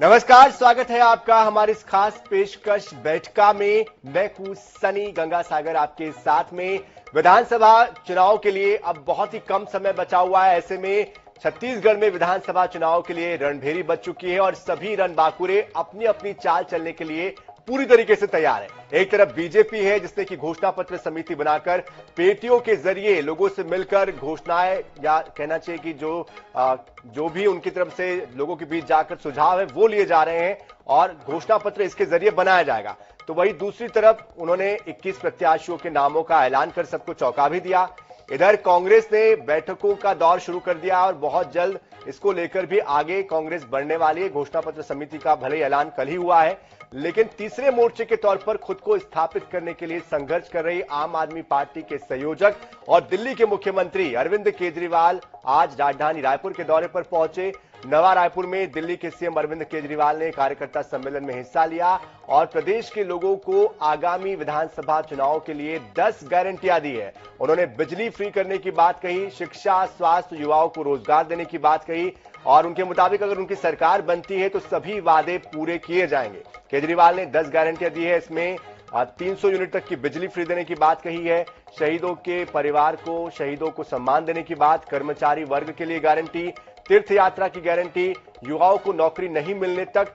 नमस्कार, स्वागत है आपका हमारी इस खास पेशकश बैठका में। मैं हूं सनी गंगासागर आपके साथ में। विधानसभा चुनाव के लिए अब बहुत ही कम समय बचा हुआ है। ऐसे में छत्तीसगढ़ में विधानसभा चुनाव के लिए रणभेरी बज चुकी है और सभी रणबांकुरे अपनी अपनी चाल चलने के लिए पूरी तरीके से तैयार है। एक तरफ बीजेपी है जिसने की घोषणा पत्र समिति बनाकर पेटियों के जरिए लोगों से मिलकर घोषणाएं, या कहना चाहिए कि जो भी उनकी तरफ से लोगों के बीच जाकर सुझाव है वो लिए जा रहे हैं और घोषणा पत्र इसके जरिए बनाया जाएगा। तो वही दूसरी तरफ उन्होंने 21 प्रत्याशियों के नामों का ऐलान कर सबको चौंका भी दिया। इधर कांग्रेस ने बैठकों का दौर शुरू कर दिया और बहुत जल्द इसको लेकर भी आगे कांग्रेस बढ़ने वाली है। घोषणा पत्र समिति का भले ही ऐलान कल ही हुआ है, लेकिन तीसरे मोर्चे के तौर पर खुद को स्थापित करने के लिए संघर्ष कर रही आम आदमी पार्टी के संयोजक और दिल्ली के मुख्यमंत्री अरविंद केजरीवाल आज राजधानी रायपुर के दौरे पर पहुंचे। नवा रायपुर में दिल्ली के सीएम अरविंद केजरीवाल ने कार्यकर्ता सम्मेलन में हिस्सा लिया और प्रदेश के लोगों को आगामी विधानसभा चुनाव के लिए 10 गारंटियां दी है। उन्होंने बिजली फ्री करने की बात कही, शिक्षा, स्वास्थ्य, युवाओं को रोजगार देने की बात कही और उनके मुताबिक अगर उनकी सरकार बनती है तो सभी वादे पूरे किए जाएंगे। केजरीवाल ने 10 गारंटियां दी है, इसमें 300 यूनिट तक की बिजली फ्री देने की बात कही है, शहीदों के परिवार को शहीदों को सम्मान देने की बात, कर्मचारी वर्ग के लिए गारंटी, तीर्थ यात्रा की गारंटी, युवाओं को नौकरी नहीं मिलने तक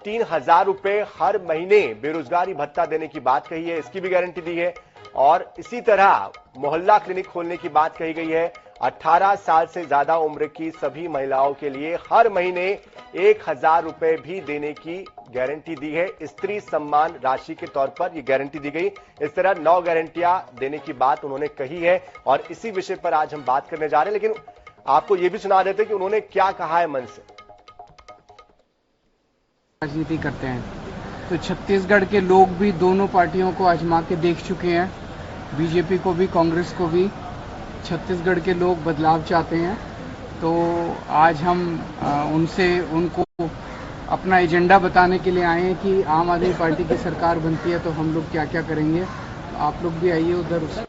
3,000 रुपए हर महीने बेरोजगारी भत्ता देने की बात कही है, इसकी भी गारंटी दी है। और इसी तरह मोहल्ला क्लिनिक खोलने की बात कही गई है। 18 साल से ज्यादा उम्र की सभी महिलाओं के लिए हर महीने 1,000 रुपए भी देने की गारंटी दी है। स्त्री सम्मान राशि के तौर पर यह गारंटी दी गई। इस तरह 9 गारंटियां देने की बात उन्होंने कही है और इसी विषय पर आज हम बात करने जा रहे हैं। लेकिन आपको यह भी सुना देते कि उन्होंने क्या कहा है मन से। राजनीति करते हैं तो छत्तीसगढ़ के लोग भी दोनों पार्टियों को आजमा के देख चुके हैं, बीजेपी को भी कांग्रेस को भी। छत्तीसगढ़ के लोग बदलाव चाहते हैं, तो आज हम उनको अपना एजेंडा बताने के लिए आए हैं कि आम आदमी पार्टी की सरकार बनती है तो हम लोग क्या क्या करेंगे। आप लोग भी आइए उधर।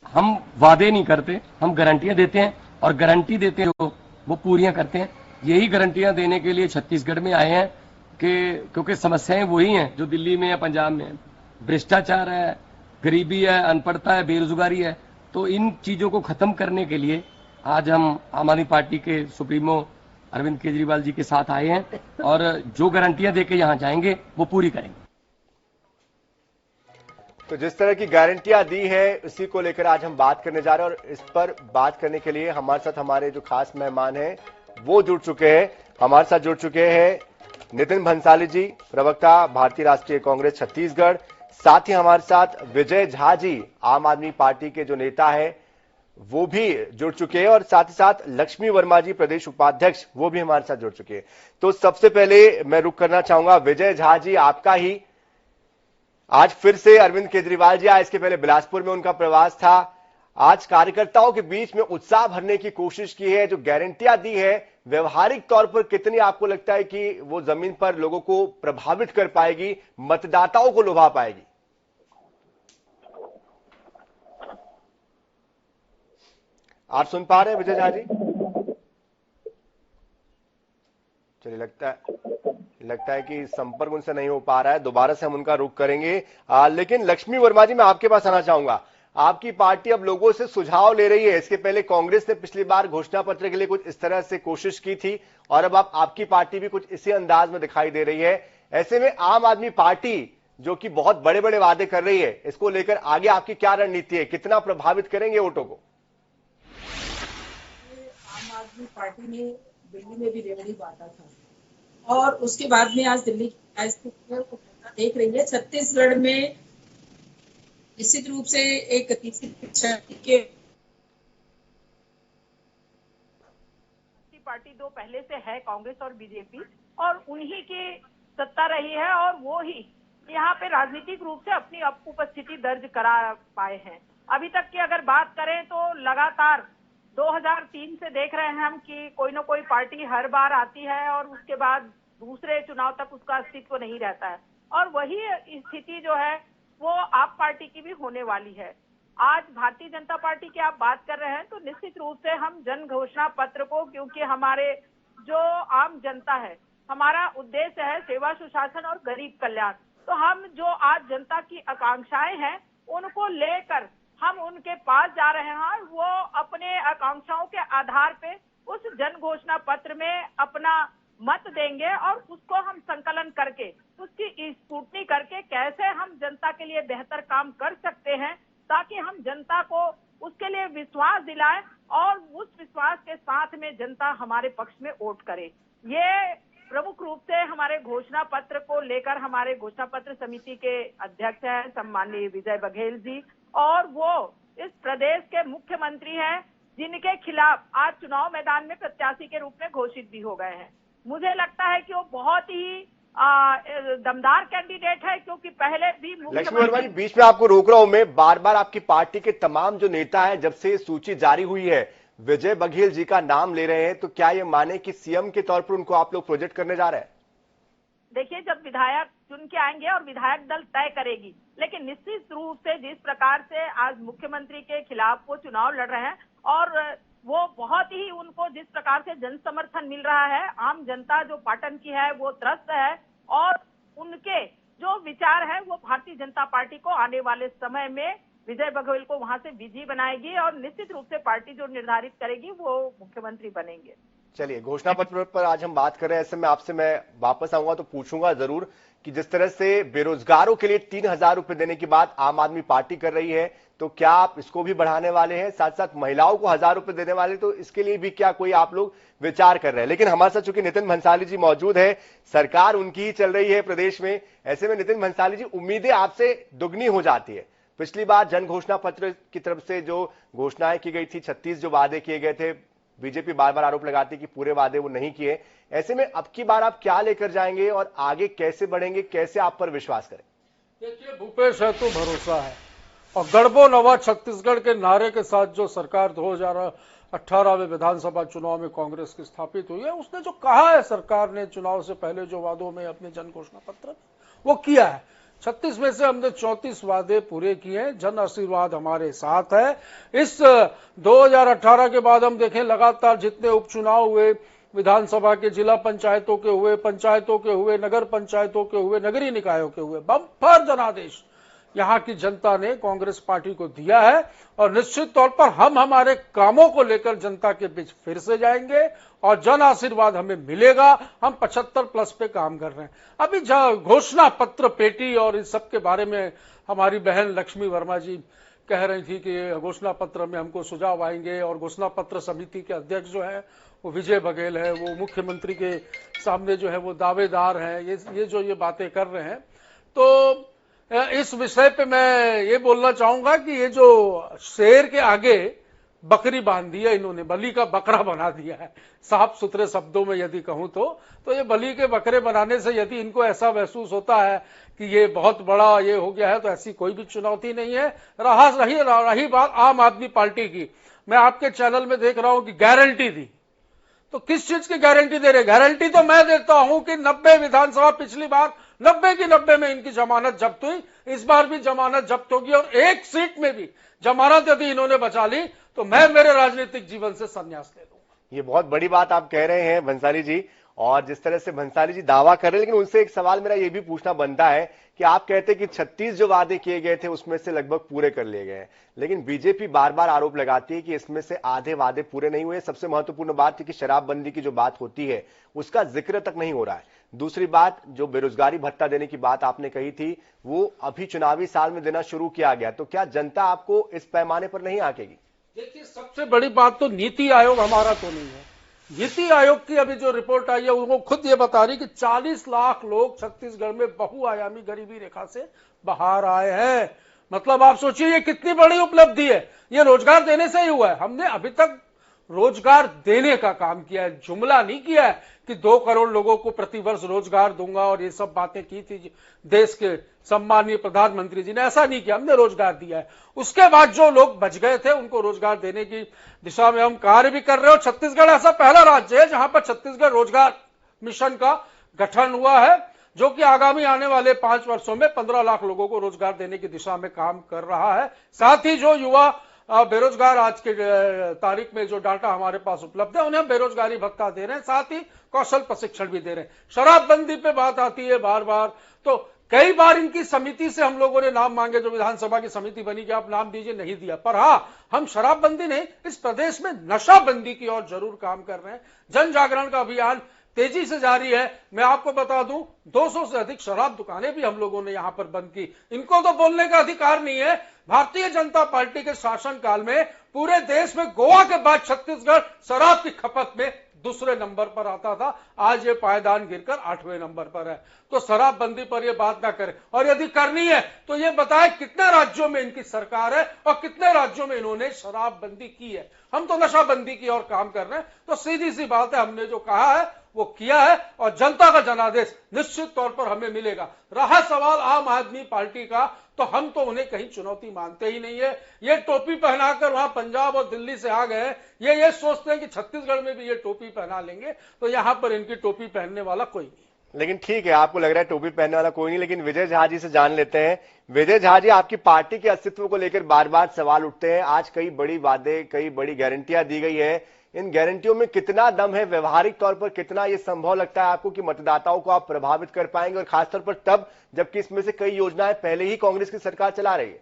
हम वादे नहीं करते, हम गारंटियां देते हैं और गारंटी देते हैं जो वो पूरियां करते हैं। यही गारंटियां देने के लिए छत्तीसगढ़ में आए हैं कि क्योंकि समस्याएं वही हैं जो दिल्ली में या पंजाब में है। भ्रष्टाचार है, गरीबी है, अनपढ़ता है, बेरोजगारी है। तो इन चीजों को खत्म करने के लिए आज हम आम आदमी पार्टी के सुप्रीमो अरविंद केजरीवाल जी के साथ आए हैं और जो गारंटियां देके यहां जाएंगे वो पूरी करेंगे। तो जिस तरह की गारंटियां दी है उसी को लेकर आज हम बात करने जा रहे हैं और इस पर बात करने के लिए हमारे साथ हमारे जो खास मेहमान हैं वो जुड़ चुके हैं। हमारे साथ जुड़ चुके हैं नितिन भंसाली जी, प्रवक्ता भारतीय राष्ट्रीय कांग्रेस छत्तीसगढ़। साथ ही हमारे साथ विजय झा जी, आम आदमी पार्टी के जो नेता है वो भी जुड़ चुके हैं और साथ ही साथ लक्ष्मी वर्मा जी, प्रदेश उपाध्यक्ष, वो भी हमारे साथ जुड़ चुके हैं। तो सबसे पहले मैं रुक करना चाहूंगा विजय झा जी, आपका ही आज फिर से अरविंद केजरीवाल जी आए। इसके पहले बिलासपुर में उनका प्रवास था। आज कार्यकर्ताओं के बीच में उत्साह भरने की कोशिश की है। जो गारंटियां दी है व्यवहारिक तौर पर कितनी आपको लगता है कि वो जमीन पर लोगों को प्रभावित कर पाएगी, मतदाताओं को लुभा पाएगी? आप सुन पा रहे हैं विजय झा जी? चलिए, लगता है कि संपर्क उनसे नहीं हो पा रहा है। दोबारा से हम उनका रुख करेंगे। लेकिन लक्ष्मी वर्मा जी, मैं आपके पास आना चाहूंगा। आपकी पार्टी अब लोगों से सुझाव ले रही है। इसके पहले कांग्रेस ने पिछली बार घोषणा पत्र के लिए कुछ इस तरह से कोशिश की थी और अब आपकी पार्टी भी कुछ इसी अंदाज में दिखाई दे रही है। ऐसे में आम आदमी पार्टी जो कि बहुत बड़े बड़े वादे कर रही है, इसको लेकर आगे आपकी क्या रणनीति है? कितना प्रभावित करेंगे वोटों को? आम आदमी पार्टी ने दिल्ली में भी रेवड़ी बांटा था और उसके बाद में आज दिल्ली को देख रही है। छत्तीसगढ़ में निश्चित रूप से एक पार्टी दो पहले से है, कांग्रेस और बीजेपी, और उन्हीं की सत्ता रही है और वो ही यहाँ पे राजनीतिक रूप से अपनी उपस्थिति दर्ज करा पाए हैं। अभी तक की अगर बात करें तो लगातार 2003 से देख रहे हैं हम कि कोई ना कोई पार्टी हर बार आती है और उसके बाद दूसरे चुनाव तक उसका अस्तित्व नहीं रहता है और वही स्थिति जो है वो आप पार्टी की भी होने वाली है। आज भारतीय जनता पार्टी की आप बात कर रहे हैं तो निश्चित रूप से हम जन घोषणा पत्र को, क्योंकि हमारे जो आम जनता है, हमारा उद्देश्य है सेवा, सुशासन और गरीब कल्याण। तो हम जो आज जनता की आकांक्षाएं हैं उनको लेकर हम उनके पास जा रहे हैं। वो अपने आकांक्षाओं के आधार पे उस जन घोषणा पत्र में अपना मत देंगे और उसको हम संकलन करके उसकी स्क्रूटनी करके कैसे हम जनता के लिए बेहतर काम कर सकते हैं, ताकि हम जनता को उसके लिए विश्वास दिलाएं और उस विश्वास के साथ में जनता हमारे पक्ष में वोट करे। ये प्रमुख रूप से हमारे घोषणा पत्र को लेकर हमारे घोषणा पत्र समिति के अध्यक्ष हैं सम्माननीय विजय बघेल जी, और वो इस प्रदेश के मुख्यमंत्री हैं जिनके खिलाफ आज चुनाव मैदान में प्रत्याशी के रूप में घोषित भी हो गए हैं। मुझे लगता है कि वो बहुत ही दमदार कैंडिडेट है, क्योंकि पहले भी लक्ष्मी वर्मा जी, बीच में आपको रोक रहा हूं मैं, बार बार आपकी पार्टी के तमाम जो नेता हैं, जब से सूची जारी हुई है विजय बघेल जी का नाम ले रहे हैं, तो क्या ये माने कि सीएम के तौर पर उनको आप लोग प्रोजेक्ट करने जा रहे हैं? देखिए, जब विधायक चुन के आएंगे और विधायक दल तय करेगी, लेकिन निश्चित रूप से जिस प्रकार से आज मुख्यमंत्री के खिलाफ वो चुनाव लड़ रहे हैं और वो बहुत ही उनको जिस प्रकार से जन समर्थन मिल रहा है, आम जनता जो पाटन की है वो त्रस्त है और उनके जो विचार है वो भारतीय जनता पार्टी को आने वाले समय में विजय बघेल को वहां से विजयी बनाएगी और निश्चित रूप से पार्टी जो निर्धारित करेगी वो मुख्यमंत्री बनेंगे। चलिए, घोषणा पत्र पर आज हम बात कर रहे हैं। ऐसे में आपसे मैं वापस आऊंगा तो पूछूंगा जरूर कि जिस तरह से बेरोजगारों के लिए 3,000 रुपए देने की बात आम आदमी पार्टी कर रही है, तो क्या आप इसको भी बढ़ाने वाले हैं? साथ साथ महिलाओं को 1,000 रुपए देने वाले, तो इसके लिए भी क्या कोई आप लोग विचार कर रहे हैं? लेकिन हमारे साथ चूंकि नितिन भंसाली जी मौजूद है, सरकार उनकी ही चल रही है प्रदेश में, ऐसे में नितिन भंसाली जी, उम्मीदें आपसे दुगनी हो जाती है। पिछली बार जन घोषणा पत्र की तरफ से जो घोषणाएं की गई थी, 36 जो वादे किए गए थे, बीजेपी बार बार आरोप लगाती कि पूरे वादे वो नहीं किए। ऐसे में अब की बार आप क्या लेकर जाएंगे और आगे कैसे बढ़ेंगे, कैसे आप पर विश्वास करें? देखिए, भूपेश है तो भरोसा है, और गढ़बो नवा छत्तीसगढ़ के नारे के साथ जो सरकार 2018 में विधानसभा चुनाव में कांग्रेस की स्थापित हुई है, उसने जो कहा है सरकार ने चुनाव से पहले जो वादों में अपने जन घोषणा पत्र वो किया है। 36 में से हमने 34 वादे पूरे किए हैं। जन आशीर्वाद हमारे साथ है। इस 2018 के बाद हम देखें, लगातार जितने उपचुनाव हुए, विधानसभा के, जिला पंचायतों के हुए, पंचायतों के हुए, नगर पंचायतों के हुए, नगरीय निकायों के हुए, बम्पर जनादेश यहां की जनता ने कांग्रेस पार्टी को दिया है। और निश्चित तौर पर हम हमारे कामों को लेकर जनता के बीच फिर से जाएंगे और जन आशीर्वाद हमें मिलेगा। हम 75+ पे काम कर रहे हैं। अभी घोषणा पत्र पेटी और इस सब के बारे में हमारी बहन लक्ष्मी वर्मा जी कह रही थी कि घोषणा पत्र में हमको सुझाव आएंगे, और घोषणा पत्र समिति के अध्यक्ष जो है वो विजय बघेल है, वो मुख्यमंत्री के सामने जो है वो दावेदार है। ये जो ये बातें कर रहे हैं, तो इस विषय पे मैं ये बोलना चाहूंगा कि ये जो शेर के आगे बकरी बांध दी है इन्होंने, बलि का बकरा बना दिया है, साफ सुथरे शब्दों में यदि कहूं तो ये बलि के बकरे बनाने से यदि इनको ऐसा महसूस होता है कि ये बहुत बड़ा ये हो गया है, तो ऐसी कोई भी चुनौती नहीं है। रही बात आम आदमी पार्टी की, मैं आपके चैनल में देख रहा हूं कि गारंटी दी, तो किस चीज की गारंटी दे रहे? गारंटी तो मैं देता हूं कि 90 विधानसभा पिछली बार 90 की 90 में इनकी जमानत जब्त हुई, इस बार भी जमानत जब्त होगी, और एक सीट में भी जमानत यदि इन्होंने बचा ली तो मैं मेरे राजनीतिक जीवन से संन्यास ले लूंगा। ये बहुत बड़ी बात आप कह रहे हैं भंसाली जी, और जिस तरह से भंसाली जी दावा कर रहे हैं, लेकिन उनसे एक सवाल मेरा ये भी पूछना बनता है कि आप कहते हैं कि 36 जो वादे किए गए थे उसमें से लगभग पूरे कर लिए गए हैं, लेकिन बीजेपी बार बार आरोप लगाती है कि इसमें से आधे वादे पूरे नहीं हुए। सबसे महत्वपूर्ण बात है कि शराबबंदी की जो बात होती है उसका जिक्र तक नहीं हो रहा है। दूसरी बात, जो बेरोजगारी भत्ता देने की बात आपने कही थी, वो अभी चुनावी साल में देना शुरू किया गया, तो क्या जनता आपको इस पैमाने पर नहीं आंकेगी? देखिए, सबसे बड़ी बात तो नीति आयोग हमारा तो नहीं है। नीति आयोग की अभी जो रिपोर्ट आई है वो खुद ये बता रही कि 40 लाख लोग छत्तीसगढ़ में बहुआयामी गरीबी रेखा से बाहर आए हैं। मतलब आप सोचिए ये कितनी बड़ी उपलब्धि है। ये रोजगार देने से ही हुआ है। हमने अभी तक रोजगार देने का काम किया है, जुमला नहीं किया है कि 2 करोड़ लोगों को प्रतिवर्ष रोजगार दूंगा और ये सब बातें की थी देश के सम्माननीय प्रधानमंत्री जी ने। ऐसा नहीं किया, हमने रोजगार दिया है। उसके बाद जो लोग बच गए थे उनको रोजगार देने की दिशा में हम कार्य भी कर रहे हो। छत्तीसगढ़ ऐसा पहला राज्य है जहां पर छत्तीसगढ़ रोजगार मिशन का गठन हुआ है, जो कि आगामी आने वाले 5 वर्षों में 15 लाख लोगों को रोजगार देने की दिशा में काम कर रहा है। साथ ही जो युवा बेरोजगार आज के तारीख में जो डाटा हमारे पास उपलब्ध है, उन्हें हम बेरोजगारी भत्ता दे रहे हैं, साथ ही कौशल प्रशिक्षण भी दे रहे हैं। शराबबंदी पे बात आती है बार बार, तो कई बार इनकी समिति से हम लोगों ने नाम मांगे, जो विधानसभा की समिति बनी कि आप नाम दीजिए, नहीं दिया। पर हाँ, हम शराबबंदी नहीं, इस प्रदेश में नशाबंदी की ओर जरूर काम कर रहे हैं। जन जागरण का अभियान तेजी से जारी है। मैं आपको बता दूं, 200 से अधिक शराब दुकानें भी हम लोगों ने यहां पर बंद की। इनको तो बोलने का अधिकार नहीं है। भारतीय जनता पार्टी के शासनकाल में पूरे देश में गोवा के बाद छत्तीसगढ़ शराब की खपत में दूसरे नंबर पर आता था। आज ये पायदान गिरकर 8वें नंबर पर है। तो शराबबंदी पर ये बात ना करें, और यदि करनी है तो ये बताए कितने राज्यों में इनकी सरकार है और कितने राज्यों में इन्होंने शराबबंदी की है। हम तो नशाबंदी की ओर काम कर रहे हैं। तो सीधी सी बात है, हमने जो कहा है वो किया है, और जनता का जनादेश निश्चित तौर पर हमें मिलेगा। रहा सवाल आम आदमी पार्टी का, तो हम तो उन्हें कहीं चुनौती मानते ही नहीं है। ये टोपी पहनाकर वहां पंजाब और दिल्ली से आ गए, ये सोचते हैं कि छत्तीसगढ़ में भी ये टोपी पहना लेंगे, तो यहां पर इनकी टोपी पहनने वाला कोई नहीं। लेकिन ठीक है, आपको लग रहा है टोपी पहनने वाला कोई नहीं, लेकिन विजय झा जी से जान लेते हैं। विजय झा जी, आपकी पार्टी के अस्तित्व को लेकर बार बार सवाल उठते हैं। आज कई बड़ी वादे, कई बड़ी गारंटियां दी गई है। इन गारंटियों में कितना दम है? व्यवहारिक तौर पर कितना ये संभव लगता है आपको कि मतदाताओं को आप प्रभावित कर पाएंगे, और खासतौर पर तब जबकि इसमें से कई योजनाएं पहले ही कांग्रेस की सरकार चला रही है?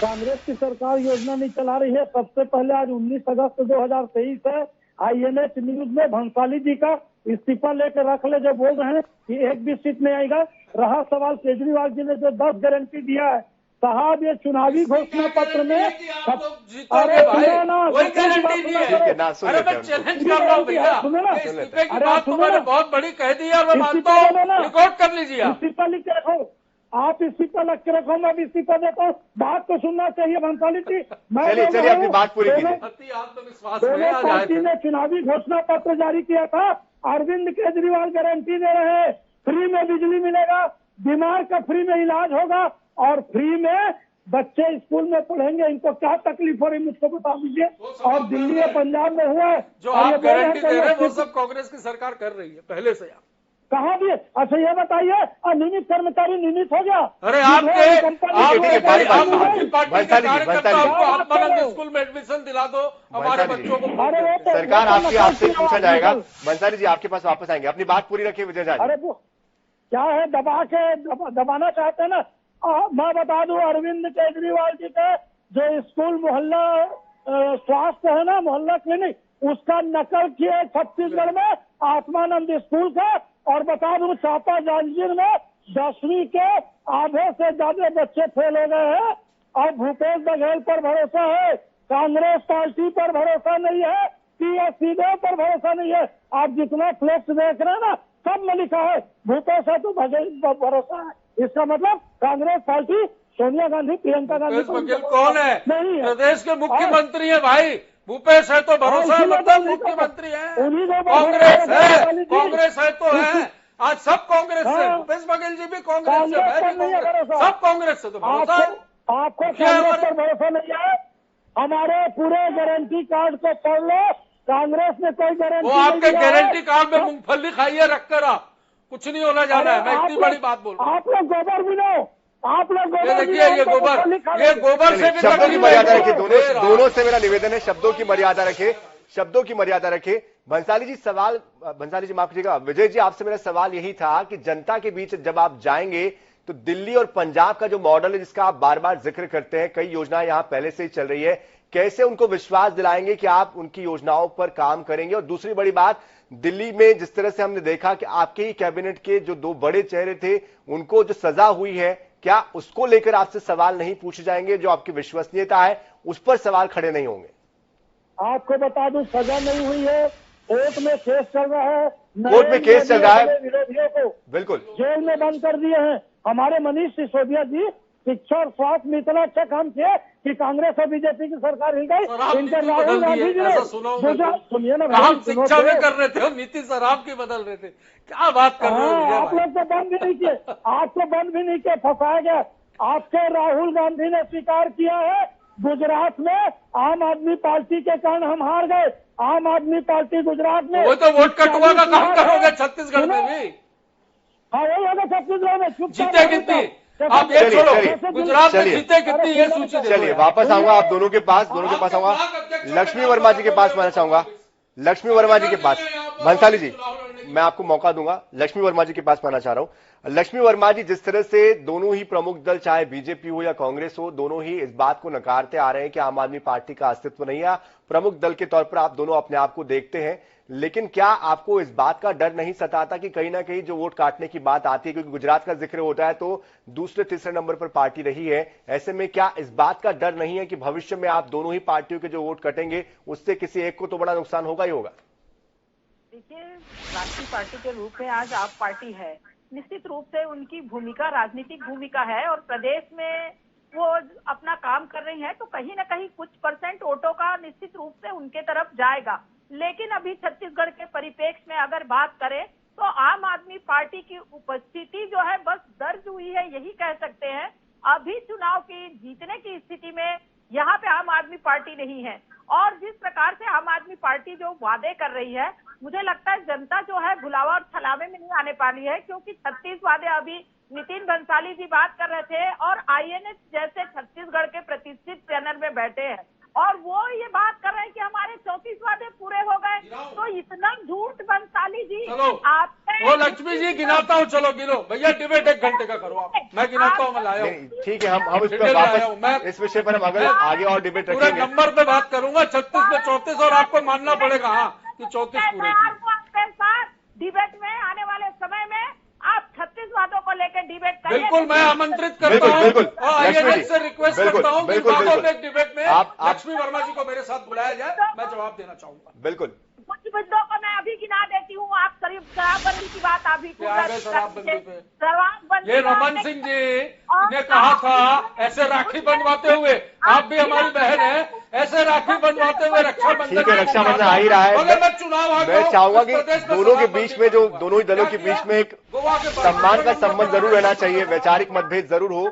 कांग्रेस की सरकार योजना नहीं चला रही है। सबसे पहले आज 19 अगस्त 2023 है, INH न्यूज में भंसाली जी का इस्तीफा लेकर रख ले, जो बोल रहे हैं कि एक भी सीट नहीं आएगा। रहा सवाल केजरीवाल जी ने जो 10 गारंटी दिया है, साहब ये चुनावी घोषणा पत्र में बहुत बड़ी कह दी है, मैं मानता हूं, रिकॉर्ड कर लीजिए। इस्तीफा लिख के रखो, आप इस्तीफा लग के रखो, मैं इस्तीफा देता हूँ। बात तो सुनना चाहिए भंसाली जी। चलिए अपनी बात पूरी कीजिए। दोनों पार्टी ने चुनावी घोषणा पत्र जारी किया था। अरविंद केजरीवाल गारंटी दे रहे हैं, फ्री में बिजली मिलेगा, बीमार का फ्री में इलाज होगा, और फ्री में बच्चे स्कूल में पढ़ेंगे। इनको क्या तकलीफ हो रही मुझको बता दीजिए। और दिल्ली और पंजाब में हुआ है जो आप गारंटी दे रहे हैं, वो सब कांग्रेस की सरकार कर रही है पहले से। कहाँ भी? अच्छा ये बताइए, नियमित कर्मचारी नियमित हो गया? अरे आपके स्कूल में एडमिशन दिला दो हमारे बच्चों को। सरकार आपसे पूछा जाएगा। बंसाली जी आपके पास वापस आएंगे, अपनी बात पूरी रखिए विजय झा। अरे वो क्या है, दबाना चाहते हैं ना। मैं बता दूं, अरविंद केजरीवाल जी के जो स्कूल मोहल्ला स्वास्थ्य है ना, मोहल्ला क्लिनिक, उसका नकल किए छत्तीसगढ़ में आत्मानंद स्कूल का। और बता दूं, चापा जांजगीर में 10वीं के आधे से ज्यादा बच्चे फेल हो गए हैं। और भूपेश बघेल पर भरोसा है, कांग्रेस पार्टी पर भरोसा नहीं है, PSC पर भरोसा नहीं है। आप जितना फ्लेक्स देख रहे हैं ना, सब में लिखा है भूपेश है तो बघेल पर भरोसा है। इसका मतलब कांग्रेस पार्टी सोनिया गांधी, प्रियंका गांधी कौन है? नहीं, प्रदेश के मुख्यमंत्री है भाई। भूपेश है तो भरोसा है, मतलब मुख्यमंत्री है। कांग्रेस है, कांग्रेस है तो है। आज सब कांग्रेस से, भूपेश बघेल जी भी कांग्रेस से, मैं भी कांग्रेस, सब कांग्रेस से तो भरोसा है। आपको कांग्रेस पर भरोसा नहीं है? हमारे पूरे गारंटी कार्ड को पढ़ लो, कांग्रेस ने कोई गारंटी, वो आपके गारंटी कार्ड में मूंगफली खाइए रखकर, आप कुछ नहीं होना जाना है। मैं इतनी बड़ी बात बोल रहा हूँ। आप लोग गोबर भी लो, आप लोग देखिए, ये गोबर से भी शब्दों की मर्यादा रखिए। दोनों से मेरा निवेदन है, शब्दों की मर्यादा रखे, शब्दों की मर्यादा रखे। भंसाली जी भंसाली जी माफ कीजिएगा, विजय जी आपसे मेरा सवाल यही था कि जनता के बीच जब आप जाएंगे तो दिल्ली और पंजाब का जो मॉडल है, जिसका आप बार बार जिक्र करते हैं, कई योजनाएं यहां पहले से ही चल रही है, कैसे उनको विश्वास दिलाएंगे कि आप उनकी योजनाओं पर काम करेंगे? और दूसरी बड़ी बात, दिल्ली में जिस तरह से हमने देखा कि आपके ही कैबिनेट के जो 2 बड़े चेहरे थे, उनको जो सजा हुई है, क्या उसको लेकर आपसे सवाल नहीं पूछे जाएंगे? जो आपकी विश्वसनीयता है उस पर सवाल खड़े नहीं होंगे? आपको बता दूं, सजा नहीं हुई है, कोर्ट में केस चल रहा है, कोर्ट में केस चल रहा है, विरोधियों को बिल्कुल जेल में बंद कर दिए हैं। हमारे मनीष सिसोदिया जी शिक्षा और स्वास्थ्य में इतना अच्छा काम किया कि कांग्रेस और बीजेपी की सरकार हिल गई। इनके राहुल गांधी जी ने, सुनिए ना, हम शिक्षा में कर रहे थे, नीति शराब की बदल रहे थे। क्या बात कर रहे हो? आप लोग तो बंद भी नहीं किए, आपको बंद भी नहीं किए, फंसाया गया। आपके राहुल गांधी ने स्वीकार किया है, गुजरात में आम आदमी पार्टी के कारण हम हार गए। आम आदमी पार्टी गुजरात में, वो तो वोट कटुआ का काम करोगे छत्तीसगढ़ में भी। हाँ, वही होगा छत्तीसगढ़ में। जीते कितनी? आप ये चलिए, छोड़ो, चलिए, गुजरात में चलिए। जीते कितनी ये सूची दे दो चलिए यार। वापस आऊंगा आप दोनों के पास आऊंगा। लक्ष्मी वर्मा जी के पास मैं चाहूंगा, लक्ष्मी वर्मा जी के पास। भंसाली जी, मैं आपको मौका दूंगा। लक्ष्मी वर्मा जी के पास मैं आना चाह रहा हूं। लक्ष्मी वर्मा जी, जिस तरह से दोनों ही प्रमुख दल, चाहे बीजेपी हो या कांग्रेस हो, दोनों ही इस बात को नकारते आ रहे हैं कि आम आदमी पार्टी का अस्तित्व नहीं है, प्रमुख दल के तौर पर आप दोनों अपने आप को देखते हैं, लेकिन क्या आपको इस बात का डर नहीं सताता कि कहीं ना कहीं जो वोट काटने की बात आती है, क्योंकि गुजरात का जिक्र होता है तो दूसरे तीसरे नंबर पर पार्टी रही है, ऐसे में क्या इस बात का डर नहीं है कि भविष्य में आप दोनों ही पार्टियों के जो वोट कटेंगे उससे किसी एक को तो बड़ा नुकसान होगा ही होगा? देखिए, राष्ट्रीय पार्टी के रूप में आज आप पार्टी है, निश्चित रूप से उनकी भूमिका राजनीतिक भूमिका है और प्रदेश में वो अपना काम कर रही है, तो कहीं ना कहीं कुछ % वोटों का निश्चित रूप से उनके तरफ जाएगा। लेकिन अभी छत्तीसगढ़ के परिप्रेक्ष्य में अगर बात करें तो आम आदमी पार्टी की उपस्थिति जो है बस दर्ज हुई है, यही कह सकते हैं। अभी चुनाव की जीतने की स्थिति में यहाँ पे आम आदमी पार्टी नहीं है और जिस प्रकार से आम आदमी पार्टी जो वादे कर रही है, मुझे लगता है जनता जो है भुलावा और छलावे में नहीं आने वाली है, क्योंकि 36 वादे अभी नितिन भंसाली जी बात कर रहे थे और INS जैसे छत्तीसगढ़ के प्रतिष्ठित पैनल में बैठे हैं और वो ये बात कर रहे हैं कि हमारे 34 वादे पूरे हो गए। तो इतना झूठ भंसाली जी, आप वो लक्ष्मी जी गिनाता हूँ, चलो गिनो भैया, डिबेट 1 घंटे का करो आप, मैं गिनाता हूँ, मैं लाया हूँ। ठीक है, हम इस पर वापस इस विषय पर हम अगर आगे और डिबेट पूरे रखेंगे। नंबर पे बात करूंगा, 36 में 34 और आपको मानना पड़ेगा हाँ कि 34 पूरे किए। आपके साथ डिबेट में आने वाले समय में आप 36 वादों को लेकर डिबेट करिए। बिल्कुल, मैं आमंत्रित करता हूँ और INS से रिक्वेस्ट करता हूँ कि बातों में डिबेट में लक्ष्मी वर्मा जी को मेरे साथ बुलाया जाए, मैं जवाब देना चाहूंगा। बिल्कुल, कुछ मुद्दों को मैं अभी गिना देती हूँ। आप शराबबंदी की बात अभी शराबबंदी पे शराबबंदी ये रमन सिंह जी ने कहा था ऐसे राखी बंधवाते हुए, आप भी हमारी बहन है, ऐसे राखी बंधवाते हुए रक्षाबंधन। ठीक है, रक्षाबंधन आ ही रहा है। अगर मैं चुनाव आ गया, मैं चाहूंगा कि दोनों के बीच में, जो दोनों ही दलों के बीच में एक सम्मान का संबंध जरूर रहना चाहिए, वैचारिक मतभेद जरूर हो।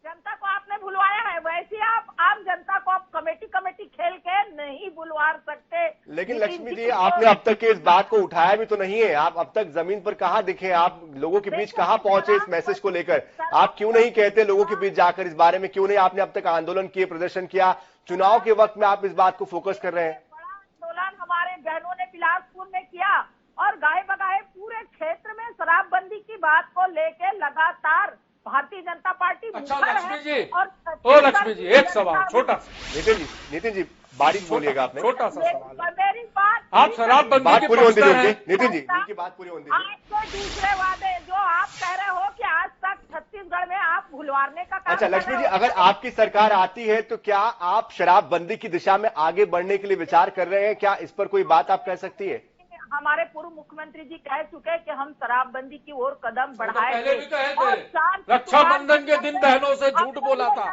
जनता को आपने बुलवाया है, वैसे आप आम जनता को आप कमेटी खेल के नहीं बुलवा सकते। लेकिन लक्ष्मी जी, आपने अब तक के इस बात को उठाया भी तो नहीं है, आप अब तक जमीन पर कहाँ दिखे, आप लोगों के बीच कहाँ पहुंचे इस मैसेज को लेकर? आप क्यों नहीं कहते लोगों के बीच जाकर इस बारे में? क्यों नहीं आपने अब तक आंदोलन किए, प्रदर्शन किया? चुनाव के वक्त में आप इस बात को फोकस कर रहे हैं। बड़ा आंदोलन हमारे बहनों ने बिलासपुर में किया और गाये बगाए पूरे क्षेत्र में शराबबंदी की बात को लेकर लगातार भारतीय जनता पार्टी। अच्छा लक्ष्मी जी, और लक्ष्मी जी एक सवाल छोटा सा। नितिन जी बारीक बोलिएगा आपने। छोटा सा सवाल है, मेरी बात आप शराबबंदी बात की पूरी होने पक्षधर दीजिए हैं। नितिन जी, इनकी बात पूरी होने दीजिए। आपको दूसरे वादे जो आप कह रहे हो कि आज तक छत्तीसगढ़ में आप भुलवाने का काम अच्छा कर लक्ष्मी रहे जी, हो। अगर आपकी सरकार आती है तो क्या आप शराबबंदी की दिशा में आगे बढ़ने के लिए विचार कर रहे हैं? क्या इस पर कोई बात आप कह सकती है? हमारे पूर्व मुख्यमंत्री जी कह चुके कि हम शराबबंदी की ओर कदम बढ़ाए पहले भी कहे और थे, रक्षाबंधन के दिन बहनों से झूठ बोला था।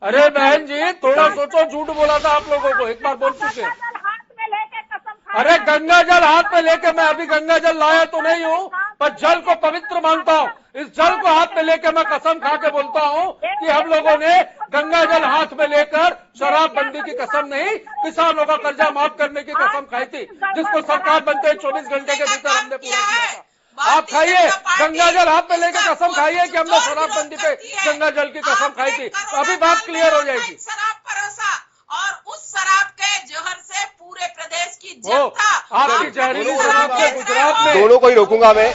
अरे बहन जी थोड़ा सोचो, झूठ बोला था आप लोगों को, एक बार बोल चुके। हाथ में लेके कसम अरे गंगा जल हाथ में लेके, मैं अभी गंगा जल लाया तो नहीं हूँ, पर जल को पवित्र मानता हूँ। इस जल को हाथ में लेके मैं कसम खा के बोलता हूँ कि हम लोगों ने गंगा जल हाथ में लेकर शराबबंदी की कसम नहीं, किसानों का कर्जा माफ करने की कसम खाई थी, जिसको सरकार बनते 24 घंटे के भीतर हमने पूरा किया था। आप खाइए, गंगा जल हाथ में लेकर कसम खाइए कि हमने शराबबंदी पे गंगा जल की कसम खाई थी, तो अभी बात क्लियर हो जाएगी। शराब परोसा और उस शराब के जहर से पूरे प्रदेश की जनता, आपकी जहरीली शराब के गुजरात में दोनों को ही रोकूंगा मैं,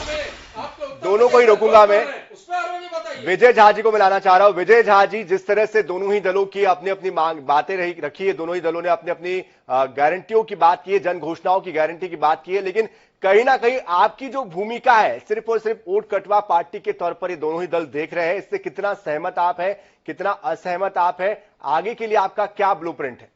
दोनों को ही रोकूंगा मैं। विजय झा जी को मिलाना चाह रहा हूं। विजय झा जी, जिस तरह से दोनों ही दलों की अपनी अपनी मांग बातें रखी है, दोनों ही दलों ने अपनी अपनी गारंटियों की बात की है, जन घोषणाओं की गारंटी की बात की है, लेकिन कहीं ना कहीं आपकी जो भूमिका है सिर्फ और सिर्फ वोट कटवा पार्टी के तौर पर ये दोनों ही दल देख रहे हैं। इससे कितना सहमत आप है, कितना असहमत आप है? आगे के लिए आपका क्या ब्लूप्रिंट है?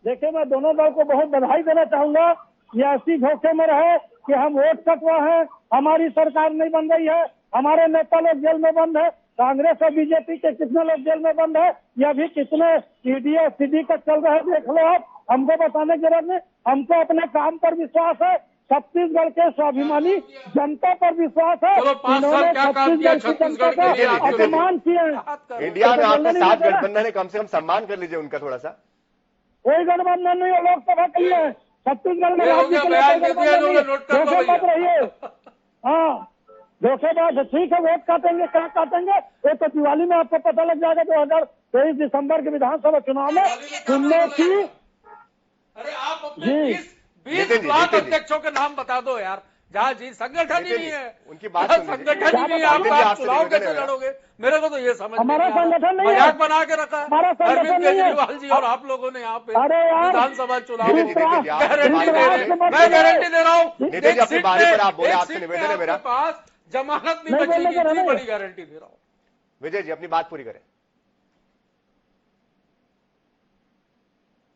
देखिए, मैं दोनों दल को बहुत बधाई देना चाहूंगा। ये ऐसी धोखे में रहे कि हम वोट कटवा है, हमारी सरकार नहीं बन रही है, हमारे नेता लोग जेल में बंद है, कांग्रेस और बीजेपी के कितने लोग जेल में बंद है, या भी कितने ईडी और सीडी का चल रहा है, देख लो आप। हमको बताने की जरूरत नहीं, हमको अपने काम पर विश्वास है, छत्तीसगढ़ के स्वाभिमानी जनता पर विश्वास है। चलो 5 साल क्या काम किया छत्तीसगढ़ के लिए, अपमान किए। इंडिया में आपके साथ गठबंधन है, कम से कम सम्मान कर लीजिए उनका थोड़ा सा। कोई गठबंधन नहीं है, लोकसभा के लिए है। छत्तीसगढ़ में राज्य के लिए कोई गठबंधन नहीं है, धोखे मत रहिए। हाँ, धोखेबाज है। ठीक है, वोट काटेंगे, क्या काटेंगे ये तो दिवाली में आपको पता लग जाएगा। 2023 दिसंबर के विधानसभा चुनाव में सुनने की। अरे आप अपने 20 ब्लॉक अध्यक्षों के नाम बता दो यार, जहाँ जी संगठन ही नहीं है, उनकी बात संगठन ही नहीं है, आप चुनाव कैसे लड़ोगे? मेरे को तो ये समझ हमारा संगठन नहीं है, मजाक बना के रखा हमारा अरविंद संगठन नहीं है। केजरीवाल जी और आप लोगों ने यहाँ पे अरे यार, विधानसभा चुनाव जी, जी, देखिए, आप गारंटी दे रहे हैं, मैं गारंटी दे रहा हूँ। नितिन जी, अपनी बारी पर आप बोले, आपसे निवेदन है मेरा। पास जमानत नहीं नहीं बचेगी, बोलने का इतनी नहीं। बड़ी गारंटी दे रहा हूँ। विजय जी अपनी बात पूरी करें।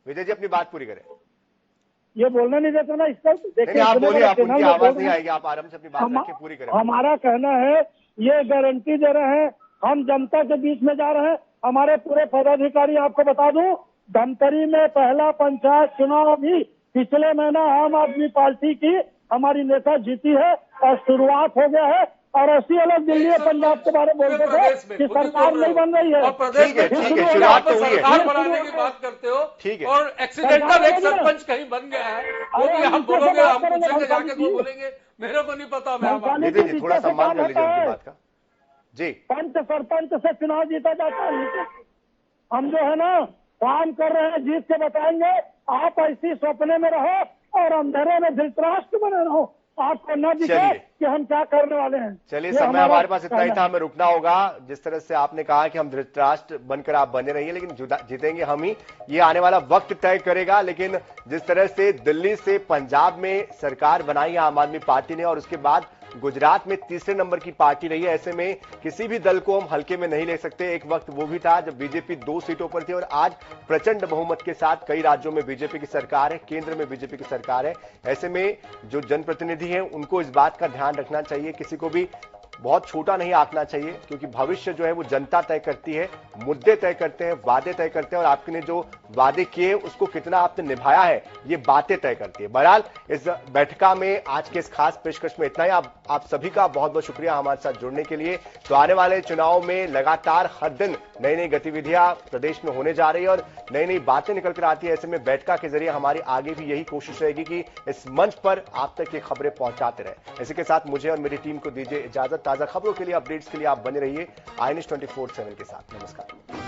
विजय जी अपनी बात पूरी करें। ये बोलने नहीं देते ना इसको। नहीं, आप बोलिए, आप उनकी आवाज नहीं आएगी, आप आराम से अपनी बात रखिए, पूरी करें। हमारा कहना है ये गारंटी दे रहे हैं, हम जनता के बीच में जा रहे हैं। हमारे पूरे पदाधिकारी, आपको बता दूं, धमतरी में पहला पंचायत चुनाव भी पिछले महीना आम आदमी पार्टी की हमारी नेता जीती है और शुरुआत हो गया है। और ऐसी अलग दिल्ली और पंजाब के बारे में बोलते थे कि सरकार नहीं बन रही है। और प्रदेश में शुरुआत तो हुई है, सरकार बनाने की बात करते हो, ठीक है। और एक्सीडेंटल एक सरपंच कहीं बन गया है, वो भी हम बोलोगे, हम पूछेंगे जाके, वो बोलेंगे मेरे को नहीं पता। मैं नितिन जी थोड़ा सम्मान कर लीजिए उनकी बात का। जी, पंच सरपंच से चुनाव जीता जाता है। हम जो है ना काम कर रहे हैं, जीत के बताएंगे। आप ऐसी सपने में रहो और अंधेरे में धृतराष्ट्र बने रहो, आपको न दिखे कि हम क्या करने वाले हैं। चलिए, समय हमारे पास इतना ही था, हमें रुकना होगा। जिस तरह से आपने कहा कि हम धृतराष्ट्र बनकर आप बने रहिए, लेकिन जीतेंगे हम ही, ये आने वाला वक्त तय करेगा। लेकिन जिस तरह से दिल्ली से पंजाब में सरकार बनाई आम आदमी पार्टी ने और उसके बाद गुजरात में तीसरे नंबर की पार्टी रही है, ऐसे में किसी भी दल को हम हल्के में नहीं ले सकते। एक वक्त वो भी था जब बीजेपी 2 सीटों पर थी और आज प्रचंड बहुमत के साथ कई राज्यों में बीजेपी की सरकार है, केंद्र में बीजेपी की सरकार है। ऐसे में जो जनप्रतिनिधि हैं उनको इस बात का ध्यान रखना चाहिए, किसी को भी बहुत छोटा नहीं आंकना चाहिए, क्योंकि भविष्य जो है वो जनता तय करती है, मुद्दे तय करते हैं, वादे तय करते हैं और आपने जो वादे किए उसको कितना आपने निभाया है ये बातें तय करती है। बहरहाल इस बैठका में आज के इस खास पेशकश में इतना ही। आप सभी का बहुत बहुत शुक्रिया हमारे साथ जुड़ने के लिए। तो आने वाले चुनाव में लगातार हर दिन नई नई गतिविधियां प्रदेश में होने जा रही है और नई नई बातें निकल कर आती है। ऐसे में बैठका के जरिए हमारी आगे भी यही कोशिश रहेगी कि इस मंच पर आप तक ये खबरें पहुंचाते रहे। इसी के साथ मुझे और मेरी टीम को दीजिए इजाजत। ताजा खबरों के लिए, अपडेट्स के लिए आप बने रहिए आई न्यूज़ 24/7 के साथ। नमस्कार।